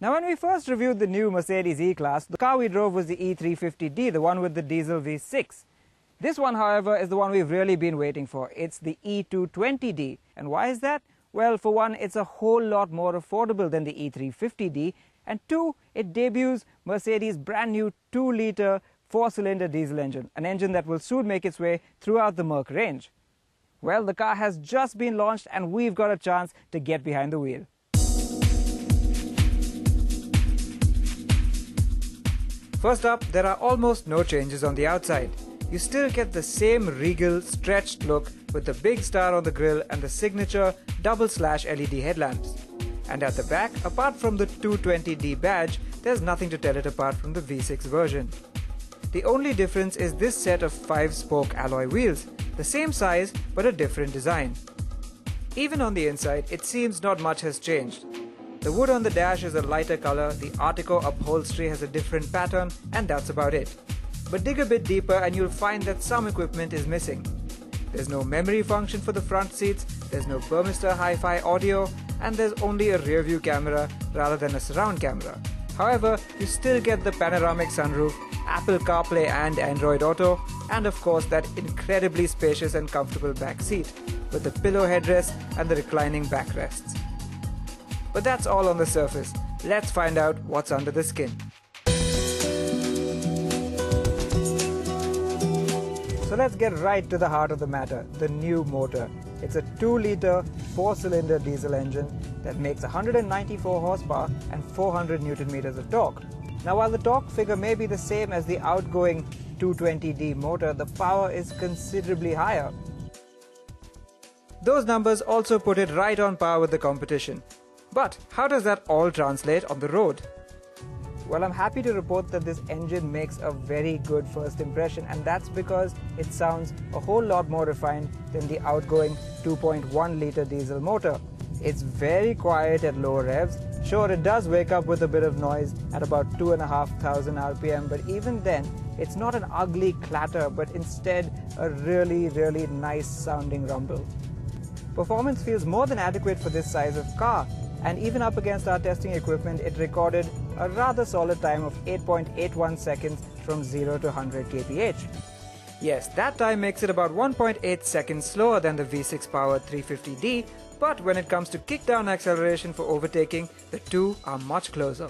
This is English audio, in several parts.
Now, when we first reviewed the new Mercedes E-Class, the car we drove was the E350D, the one with the diesel V6. This one, however, is the one we've really been waiting for. It's the E220D. And why is that? Well, for one, it's a whole lot more affordable than the E350D, and two, it debuts Mercedes' brand new 2-litre 4-cylinder diesel engine, an engine that will soon make its way throughout the Merc range. Well, the car has just been launched and we've got a chance to get behind the wheel. First up, there are almost no changes on the outside. You still get the same regal, stretched look with the big star on the grille and the signature double-slash LED headlamps. And at the back, apart from the 220D badge, there's nothing to tell it apart from the V6 version. The only difference is this set of 5-spoke alloy wheels, the same size but a different design. Even on the inside, it seems not much has changed. The wood on the dash is a lighter color, the Artico upholstery has a different pattern, and that's about it. But dig a bit deeper and you'll find that some equipment is missing. There's no memory function for the front seats, there's no Burmester hi-fi audio, and there's only a rear view camera rather than a surround camera. However, you still get the panoramic sunroof, Apple CarPlay and Android Auto, and of course that incredibly spacious and comfortable back seat with the pillow headrest and the reclining backrests. But that's all on the surface. Let's find out what's under the skin. So let's get right to the heart of the matter, the new motor. It's a 2-litre 4-cylinder diesel engine that makes 194 horsepower and 400 Newton meters of torque. Now, while the torque figure may be the same as the outgoing 220D motor, the power is considerably higher. Those numbers also put it right on par with the competition. But how does that all translate on the road? Well, I'm happy to report that this engine makes a very good first impression, and that's because it sounds a whole lot more refined than the outgoing 2.1-litre diesel motor. It's very quiet at lower revs. Sure, it does wake up with a bit of noise at about 2,500 RPM, but even then, it's not an ugly clatter, but instead a really nice sounding rumble. Performance feels more than adequate for this size of car, and even up against our testing equipment, it recorded a rather solid time of 8.81 seconds from 0 to 100 kph. Yes, that time makes it about 1.8 seconds slower than the V6-powered 350D, but when it comes to kickdown acceleration for overtaking, the two are much closer.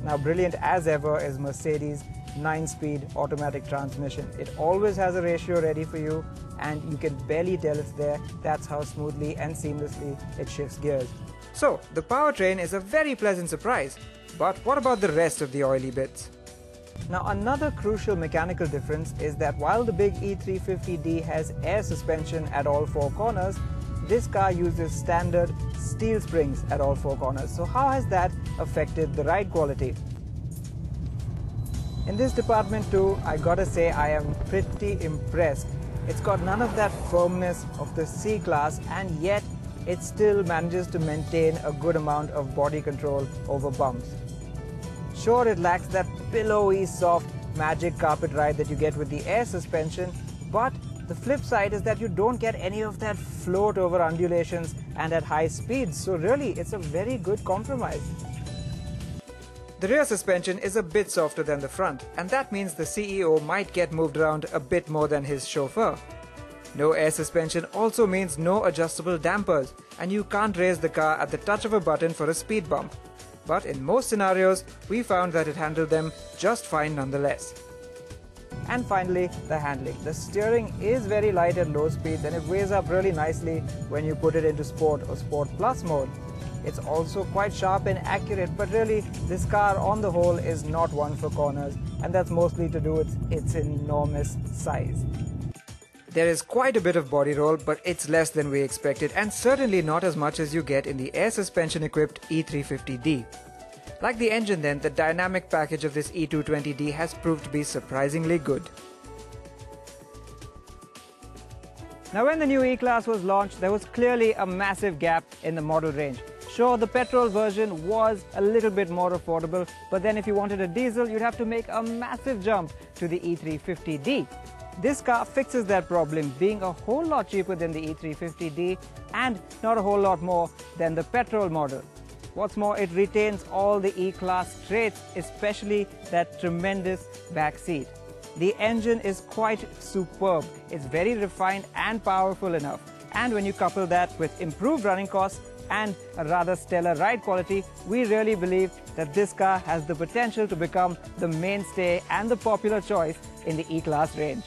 Now, brilliant as ever is Mercedes' 9-speed automatic transmission. It always has a ratio ready for you, and you can barely tell it's there. That's how smoothly and seamlessly it shifts gears. So, the powertrain is a very pleasant surprise. But what about the rest of the oily bits? Now, another crucial mechanical difference is that while the big E350D has air suspension at all 4 corners, this car uses standard steel springs at all 4 corners. So how has that affected the ride quality? In this department too, I gotta say I am pretty impressed. It's got none of that firmness of the C-Class, and yet it still manages to maintain a good amount of body control over bumps. Sure, it lacks that pillowy, soft, magic carpet ride that you get with the air suspension, but the flip side is that you don't get any of that float over undulations and at high speeds, so really it's a very good compromise. The rear suspension is a bit softer than the front, and that means the CEO might get moved around a bit more than his chauffeur. No air suspension also means no adjustable dampers, and you can't raise the car at the touch of a button for a speed bump. But in most scenarios, we found that it handled them just fine nonetheless. And finally, the handling. The steering is very light at low speeds, and it weighs up really nicely when you put it into Sport or Sport Plus mode. It's also quite sharp and accurate, but really this car on the whole is not one for corners, and that's mostly to do with its enormous size. There is quite a bit of body roll, but it's less than we expected, and certainly not as much as you get in the air suspension equipped E350D. Like the engine then, the dynamic package of this E220D has proved to be surprisingly good. Now, when the new E-Class was launched, there was clearly a massive gap in the model range. Sure, the petrol version was a little bit more affordable, but then if you wanted a diesel, you'd have to make a massive jump to the E350D. This car fixes that problem, being a whole lot cheaper than the E350D and not a whole lot more than the petrol model. What's more, it retains all the E-Class traits, especially that tremendous back seat. The engine is quite superb. It's very refined and powerful enough. And when you couple that with improved running costs and a rather stellar ride quality, we really believe that this car has the potential to become the mainstay and the popular choice in the E-Class range.